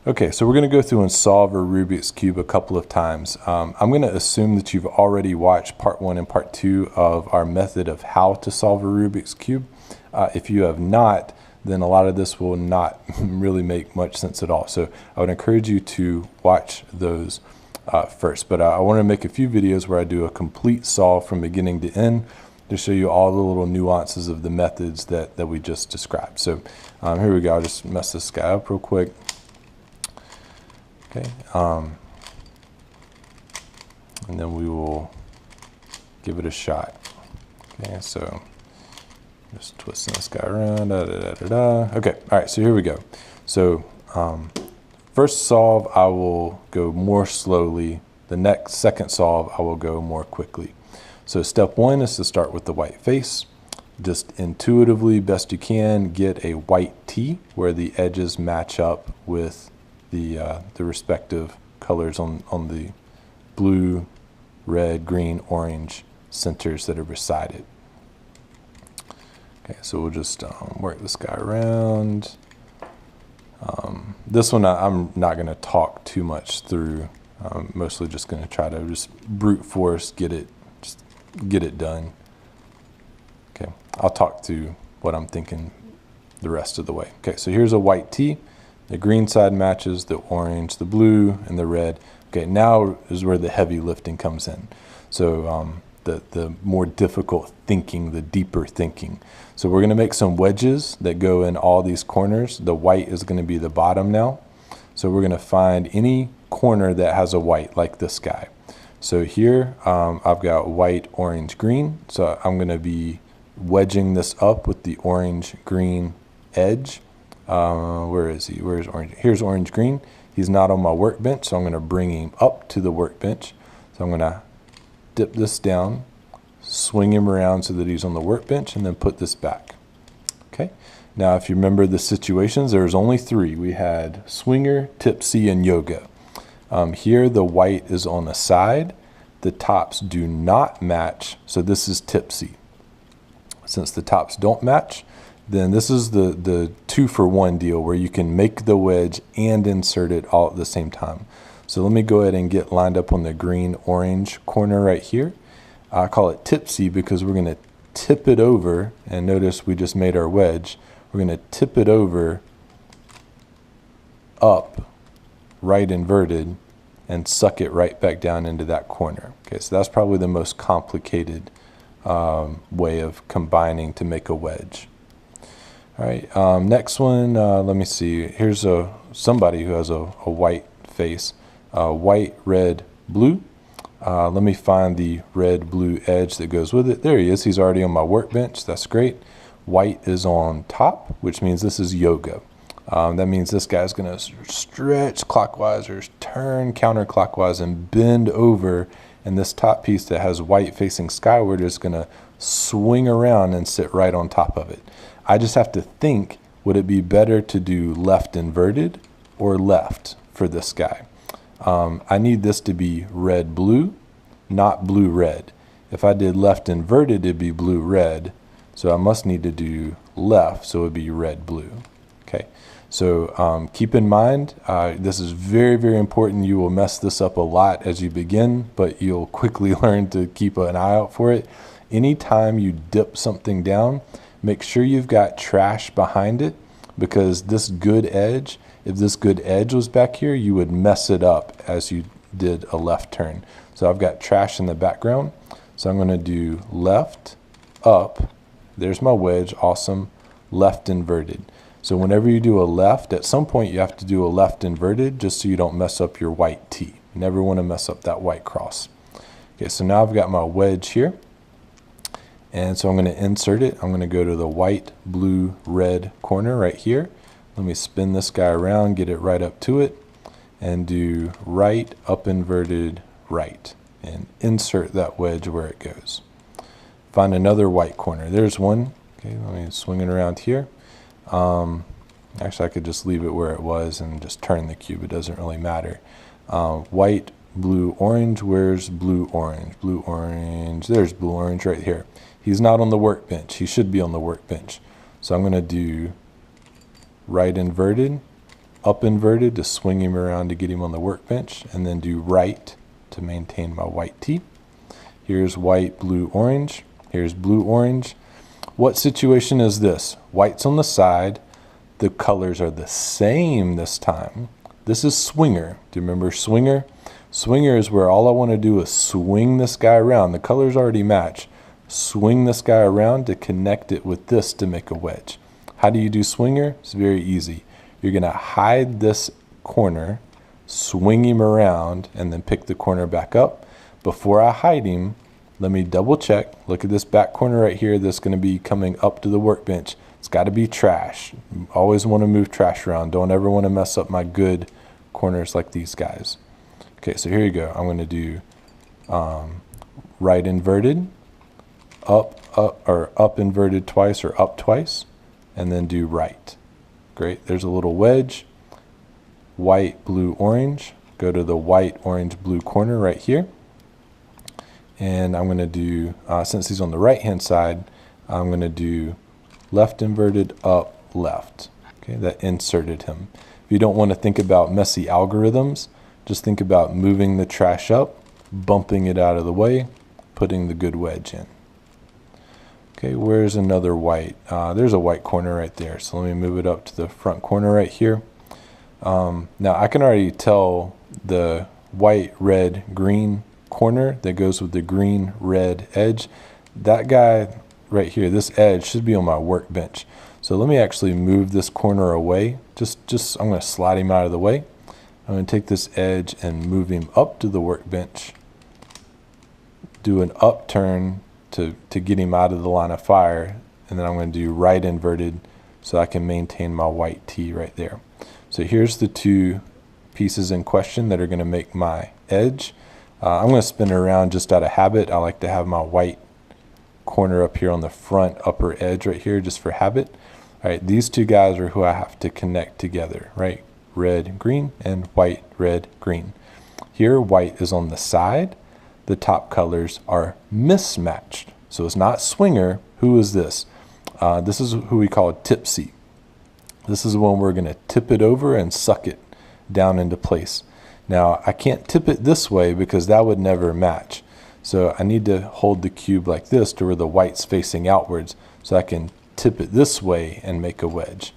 Okay, so we're going to go through and solve a Rubik's Cube a couple of times. I'm going to assume that you've already watched part 1 and part 2 of our method of how to solve a Rubik's Cube. If you have not, then a lot of this will not really make much sense at all. So I would encourage you to watch those first. But I want to make a few videos where I do a complete solve from beginning to end to show you all the little nuances of the methods that we just described. So here we go. I'll just mess this guy up real quick. Okay, and then we will give it a shot. Okay, so just twisting this guy around. Okay, all right, so here we go. So first solve, I will go more slowly. The second solve, I will go more quickly. So step 1 is to start with the white face. Just intuitively, best you can, get a white T where the edges match up with the respective colors on the blue, red, green, orange centers that are beside it. Okay, so we'll just work this guy around. This one I'm not going to talk too much through. I'm mostly just going to try to just brute force get it done. Okay, I'll talk to what I'm thinking the rest of the way. Okay, so here's a white T. The green side matches the orange, the blue, and the red. Okay, now is where the heavy lifting comes in. So the more difficult thinking, the deeper thinking. So we're going to make some wedges that go in all these corners. The white is going to be the bottom now. So we're going to find any corner that has a white, like this guy. So here I've got white, orange, green. So I'm going to be wedging this up with the orange, green edge. Where is he? Where's orange? Here's orange green. He's not on my workbench, so I'm going to bring him up to the workbench. So I'm going to dip this down, swing him around so that he's on the workbench, and then put this back. Okay. Now, if you remember the situations, there's only 3. We had swinger, tipsy, and yoga. Here, the white is on the side. The tops do not match, so this is tipsy. Since the tops don't match, then this is the 2-for-1 deal where you can make the wedge and insert it all at the same time. So let me go ahead and get lined up on the green-orange corner right here. I call it tipsy because we're going to tip it over, and notice we just made our wedge. We're going to tip it over up, right inverted, and suck it right back down into that corner. Okay, so that's probably the most complicated way of combining to make a wedge. All right, next one, let me see. Here's somebody who has a white face. White, red, blue. Let me find the red, blue edge that goes with it. There he is. He's already on my workbench. That's great. White is on top, which means this is yoga. That means this guy's going to stretch clockwise or turn counterclockwise and bend over. And this top piece that has white facing skyward is going to swing around and sit right on top of it. I just have to think, would it be better to do left inverted or left for this guy? I need this to be red blue, not blue red. If I did left inverted, it'd be blue red. So I must need to do left, so it'd be red blue. Okay, so keep in mind, this is very, very important. You will mess this up a lot as you begin, but you'll quickly learn to keep an eye out for it. Anytime you dip something down, make sure you've got trash behind it, because this good edge, if this good edge was back here, you would mess it up as you did a left turn. So I've got trash in the background. So I'm going to do left, up. There's my wedge. Awesome. Left inverted. So whenever you do a left, at some point you have to do a left inverted just so you don't mess up your white T. You never want to mess up that white cross. Okay, so now I've got my wedge here. And so I'm going to insert it. I'm going to go to the white, blue, red corner right here. Let me spin this guy around, get it right up to it, and do right, up inverted, right. And insert that wedge where it goes. Find another white corner. There's one. Okay, let me swing it around here. Actually, I could just leave it where it was and just turn the cube. It doesn't really matter. White, blue, orange. Where's blue, orange? Blue, orange. There's blue, orange right here. He's not on the workbench. He should be on the workbench. So I'm going to do right inverted, up inverted to swing him around to get him on the workbench, and then do right to maintain my white T. Here's white, blue, orange. Here's blue, orange. What situation is this? White's on the side. The colors are the same this time. This is swinger. Do you remember swinger? Swinger is where all I want to do is swing this guy around. The colors already match. Swing this guy around to connect it with this to make a wedge. How do you do swinger? It's very easy. You're going to hide this corner, swing him around, and then pick the corner back up. Before I hide him, let me double check. Look at this back corner right here that's going to be coming up to the workbench. It's got to be trash. Always want to move trash around. Don't ever want to mess up my good corners like these guys. Okay, so here you go. I'm going to do right inverted, up inverted twice or up twice, and then do right. Great. There's a little wedge. White, blue, orange. Go to the white, orange, blue corner right here. And I'm going to do, since he's on the right hand side, I'm going to do left inverted, up, left. Okay, that inserted him. If you don't want to think about messy algorithms, just think about moving the trash up, bumping it out of the way, putting the good wedge in. Okay, where's another white? There's a white corner right there. So let me move it up to the front corner right here. Now I can already tell the white, red, green corner that goes with the green, red edge. That guy right here, this edge should be on my workbench. So let me actually move this corner away. I'm going to slide him out of the way. I'm going to take this edge and move him up to the workbench. Do an upturn to get him out of the line of fire. And then I'm going to do right inverted so I can maintain my white T right there. So here's the two pieces in question that are going to make my edge. I'm going to spin it around just out of habit. I like to have my white corner up here on the front upper edge right here just for habit. All right, these two guys are who I have to connect together, right? Red, green, and white, red, green. Here, white is on the side. The top colors are mismatched. So it's not swinger. Who is this? This is who we call tipsy. This is when we're going to tip it over and suck it down into place. Now, I can't tip it this way because that would never match. So I need to hold the cube like this to where the white's facing outwards so I can tip it this way and make a wedge.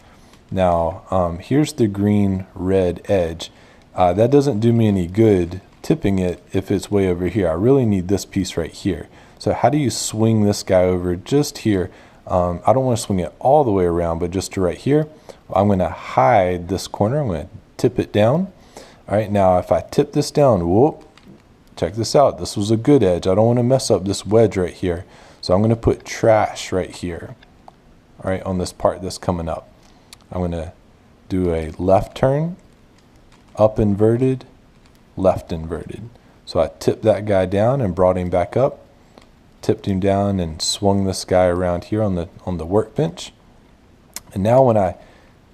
Now, here's the green-red edge. That doesn't do me any good tipping it if it's way over here. I really need this piece right here. So how do you swing this guy over just here? I don't want to swing it all the way around, but just to right here. I'm going to hide this corner. I'm going to tip it down. All right, now if I tip this down, whoop, check this out. This was a good edge. I don't want to mess up this wedge right here. So I'm going to put trash right here, all right, on this part that's coming up. I'm going to do a left turn, up inverted, left inverted. So I tipped that guy down and brought him back up, tipped him down and swung this guy around here on the workbench. And now when I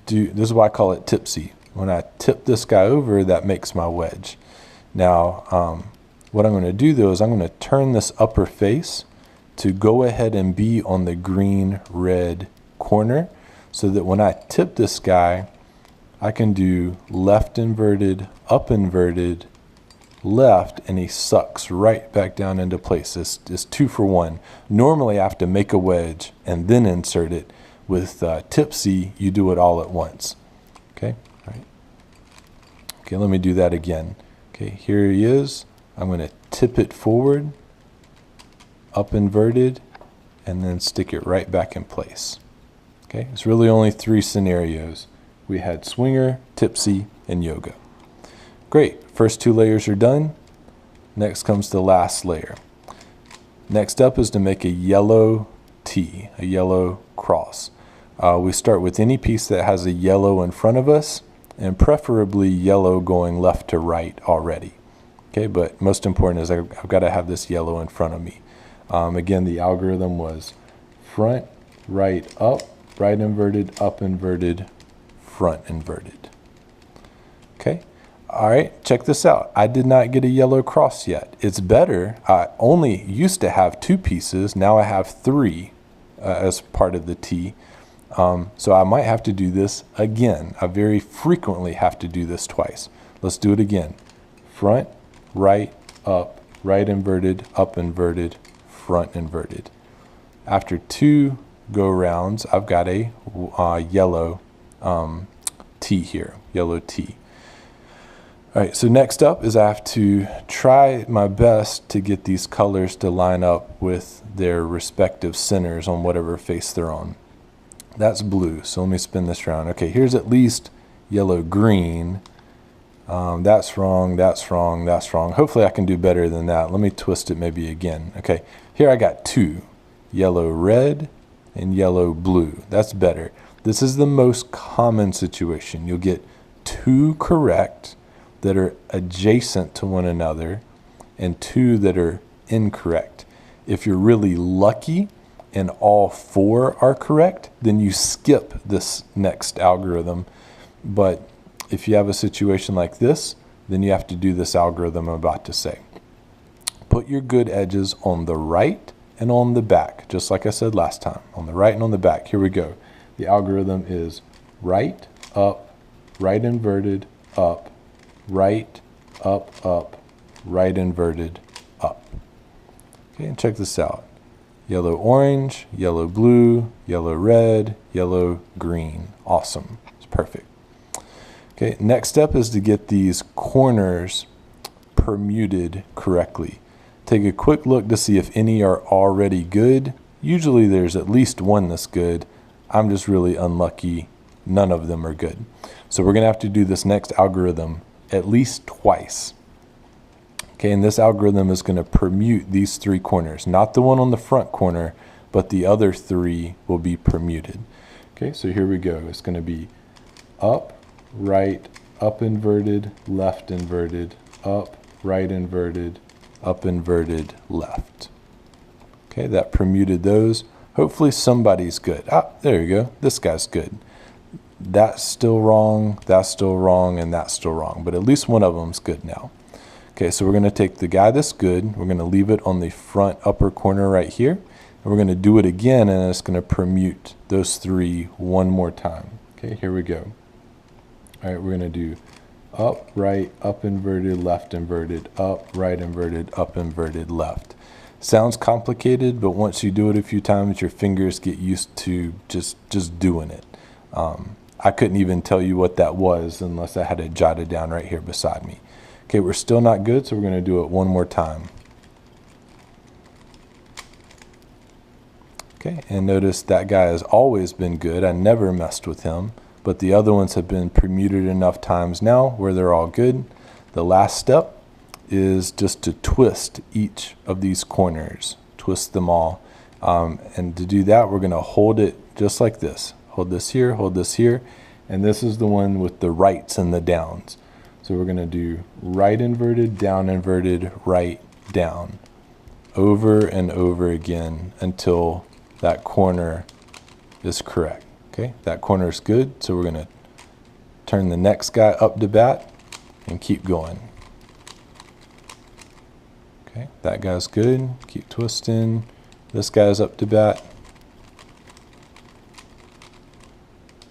do, this is why I call it tipsy. When I tip this guy over, that makes my wedge. Now, what I'm going to do though is I'm going to turn this upper face to go ahead and be on the green-red corner so that when I tip this guy, I can do left inverted, up inverted, left, and he sucks right back down into place. It's 2 for 1. Normally I have to make a wedge and then insert it. With tipsy, you do it all at once. Okay. Okay, let me do that again. Okay, here he is. I'm going to tip it forward, up inverted, and then stick it right back in place. Okay, it's really only 3 scenarios. We had swinger, tipsy, and yoga. Great, first 2 layers are done. Next comes the last layer. Next up is to make a yellow T, a yellow cross. We start with any piece that has a yellow in front of us, and preferably yellow going left to right already. Okay, but most important is I've got to have this yellow in front of me. Again, the algorithm was front, right, up, right inverted, up inverted, front inverted. Okay, all right, check this out. I did not get a yellow cross yet. It's better. I only used to have 2 pieces. Now I have 3 as part of the T. So I might have to do this again. I very frequently have to do this twice. Let's do it again. Front, right, up, right inverted, up inverted, front inverted. After 2 go rounds, I've got a yellow T here, yellow T. All right, so next up is I have to try my best to get these colors to line up with their respective centers on whatever face they're on. That's blue, so let me spin this around. Okay, here's at least yellow-green. That's wrong, that's wrong, that's wrong. Hopefully I can do better than that. Let me twist it maybe again. Okay, here I got 2, yellow-red and yellow-blue. That's better. This is the most common situation. You'll get 2 correct that are adjacent to one another and 2 that are incorrect. If you're really lucky and all 4 are correct, then you skip this next algorithm. But if you have a situation like this, then you have to do this algorithm I'm about to say. Put your good edges on the right and on the back, just like I said last time, on the right and on the back. Here we go. The algorithm is right, up, right inverted, up, right, up, up, right inverted, up. Okay, and check this out. Yellow orange, yellow blue, yellow red, yellow green. Awesome. It's perfect. Okay, next step is to get these corners permuted correctly. Take a quick look to see if any are already good. Usually there's at least one that's good. I'm just really unlucky. None of them are good. So we're going to have to do this next algorithm at least twice. Okay, and this algorithm is going to permute these 3 corners. Not the one on the front corner, but the other 3 will be permuted. Okay, so here we go. It's going to be up, right, up inverted, left inverted, up, right inverted, up inverted, left. Okay, that permuted those. Hopefully somebody's good. Ah, there you go. This guy's good. That's still wrong, and that's still wrong. But at least one of them's good now. Okay, so we're going to take the guy that's good. We're going to leave it on the front upper corner right here. And we're going to do it again, and it's going to permute those 3 one more time. Okay, here we go. All right, we're going to do up, right, up inverted, left inverted, up, right inverted, up inverted, left. Sounds complicated, but once you do it a few times, your fingers get used to just doing it. I couldn't even tell you what that was unless I had it jotted down right here beside me. Okay, we're still not good, so we're going to do it one more time. Okay, and notice that guy has always been good. I never messed with him, but the other ones have been permuted enough times now where they're all good. The last step is just to twist each of these corners, twist them all. And to do that, we're going to hold it just like this. Hold this here, and this is the one with the rights and the downs. So we're going to do right inverted, right, down, over and over again until that corner is correct. Okay, that corner is good, so we're going to turn the next guy up to bat and keep going. Okay, that guy's good, keep twisting. This guy's up to bat.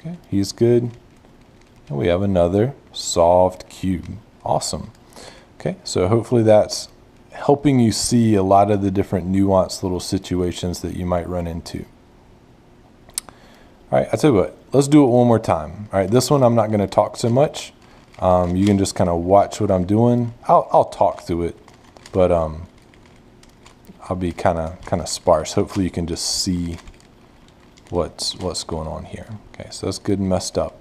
Okay, he's good. And we have another solved cube. Awesome. Okay, so hopefully that's helping you see a lot of the different nuanced little situations that you might run into. All right, I tell you what, let's do it one more time. All right, this one I'm not going to talk so much. You can just kind of watch what I'm doing. I'll talk through it, but I'll be kind of sparse. Hopefully you can just see what's going on here. Okay, so that's good and messed up.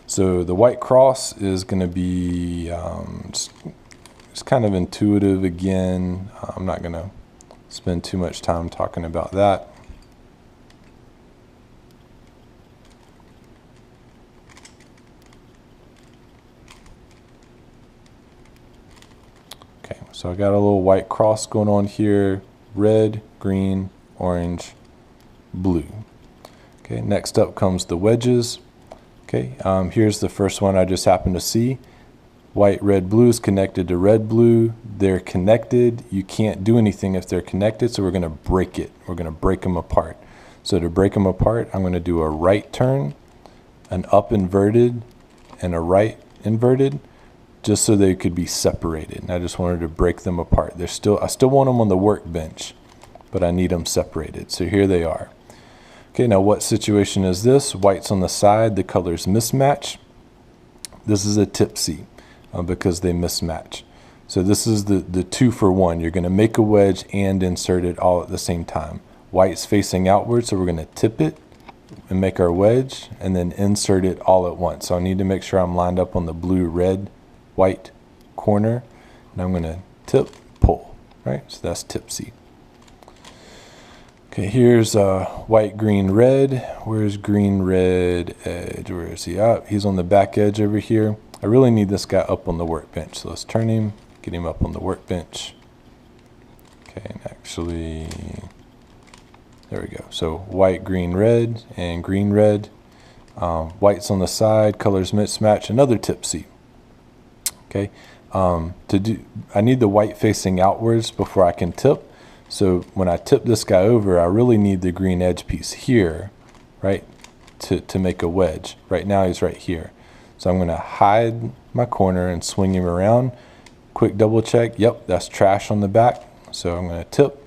So the white cross is going to be just kind of intuitive again. I'm not going to spend too much time talking about that. Okay, so I got a little white cross going on here. Red, green, orange, blue. Okay, next up comes the wedges. Okay, here's the first one I just happened to see. White, red, blue is connected to red, blue. They're connected. You can't do anything if they're connected, so we're going to break it. We're going to break them apart. So to break them apart, I'm going to do a right turn, an up inverted, and a right inverted, just so they could be separated. And I just wanted to break them apart. I still want them on the workbench, but I need them separated. So here they are. Okay, now what situation is this? White's on the side, the colors mismatch. This is a tipsy because they mismatch. So this is the 2-for-1. You're going to make a wedge and insert it all at the same time. White's facing outward, so we're going to tip it and make our wedge and then insert it all at once. So I need to make sure I'm lined up on the blue, red, white corner, and I'm going to tip, pull, right? So that's tipsy. Okay, here's white, green, red. Where's green, red edge? Where is he? He's on the back edge over here. I really need this guy up on the workbench. So let's turn him, get him up on the workbench. Okay, and actually, there we go. So white, green, red, and green, red. White's on the side, colors mismatch, another tipsy. Okay, I need the white facing outwards before I can tip. So when I tip this guy over, I really need the green edge piece here, right, to make a wedge. Right now he's right here. So I'm going to hide my corner and swing him around. Quick double check. Yep, that's trash on the back. So I'm going to tip.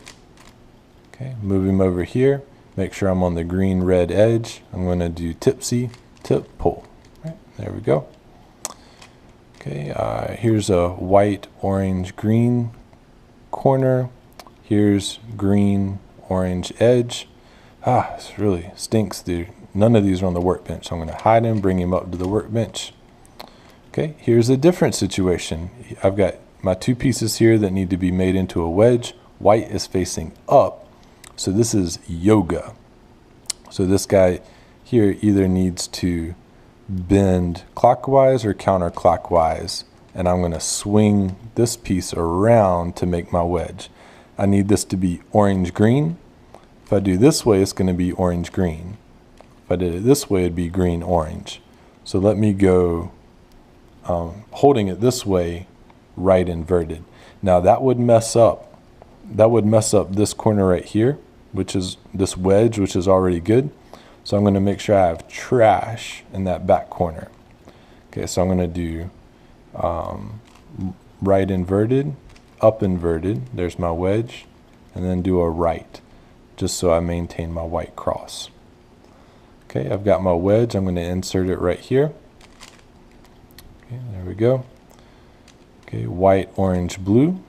Okay, move him over here. Make sure I'm on the green red edge. I'm going to do tipsy, tip, pull. Right, there we go. Okay, here's a white, orange, green corner. Here's green, orange edge. This really stinks, dude. None of these are on the workbench. So I'm going to hide him, bring him up to the workbench. Okay, here's a different situation. I've got my two pieces here that need to be made into a wedge. White is facing up. So this is yoga. So this guy here either needs to bend clockwise or counterclockwise. And I'm going to swing this piece around to make my wedge. I need this to be orange-green. If I do this way, it's going to be orange-green. If I did it this way, it'd be green-orange. So let me go holding it this way, right inverted. Now that would mess up this corner right here, which is this wedge, which is already good. So I'm going to make sure I have trash in that back corner. Okay, so I'm going to do right inverted, up inverted, there's my wedge, and then do a right, just so I maintain my white cross. Okay, I've got my wedge, I'm going to insert it right here. Okay, there we go. Okay, white, orange, blue.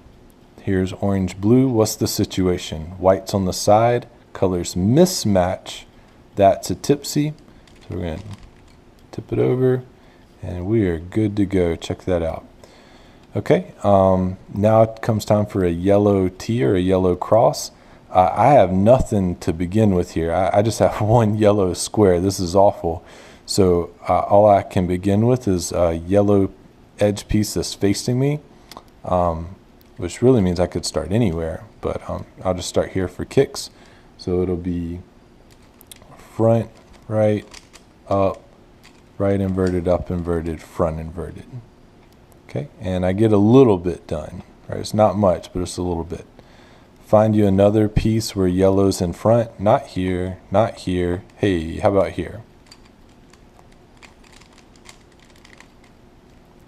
Here's orange, blue. What's the situation? White's on the side, colors mismatch. That's a tipsy. So we're going to tip it over, and we are good to go. Check that out. Okay, now it comes time for a yellow T or a yellow cross. I have nothing to begin with here. I just have one yellow square. This is awful. So all I can begin with is a yellow edge piece that's facing me, which really means I could start anywhere, but I'll just start here for kicks. So it'll be front, right, up, right inverted, up inverted, front inverted. Okay, and I get a little bit done, right? It's not much, but it's a little bit. Find you another piece where yellow's in front. Not here, not here. Hey, how about here?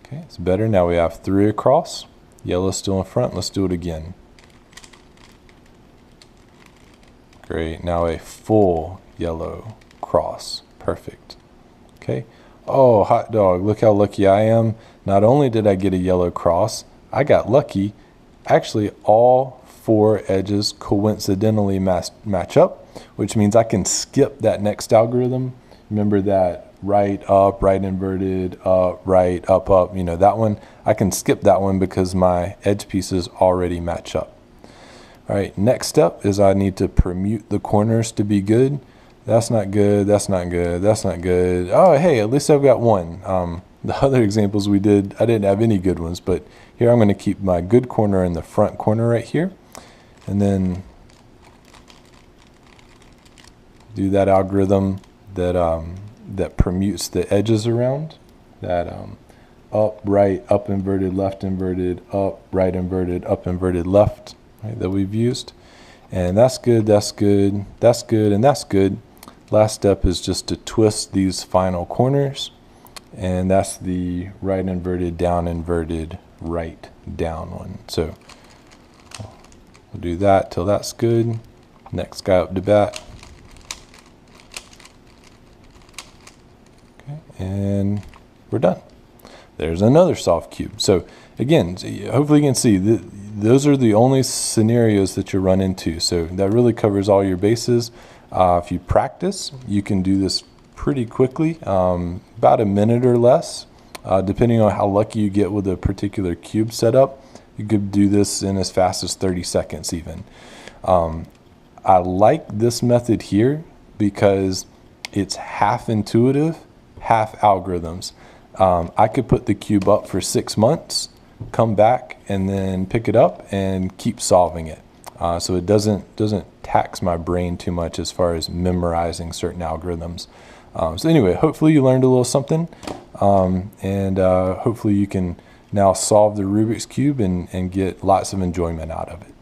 Okay, it's better. Now we have 3 across. Yellow's still in front. Let's do it again. Great. Now a full yellow cross. Perfect. Okay. Oh, hot dog. Look how lucky I am. Not only did I get a yellow cross, I got lucky. Actually, all 4 edges coincidentally match up, which means I can skip that next algorithm. Remember that right, up, right inverted, up, right, up, you know, that one. I can skip that one because my edge pieces already match up. All right, next step is I need to permute the corners to be good. That's not good, that's not good, that's not good. Oh, hey, at least I've got one. The other examples we did, I didn't have any good ones, but here I'm going to keep my good corner in the front corner right here. And then do that algorithm that that permutes the edges around. That up, right, up inverted, left inverted, up, right inverted, up inverted, left, right, that we've used. And that's good, that's good, that's good, and that's good. Last step is just to twist these final corners. And that's the right inverted, right down one. So we'll do that till that's good. Next guy up to bat. Okay, and we're done. There's another soft cube. So again, hopefully you can see that those are the only scenarios that you run into. So that really covers all your bases. If you practice, you can do this pretty quickly, about a minute or less, depending on how lucky you get with a particular cube setup. You could do this in as fast as 30 seconds even. I like this method here because it's half intuitive, half algorithms. I could put the cube up for 6 months, come back and then pick it up and keep solving it. So it doesn't tax my brain too much as far as memorizing certain algorithms. So anyway, hopefully you learned a little something, and hopefully you can now solve the Rubik's Cube and get lots of enjoyment out of it.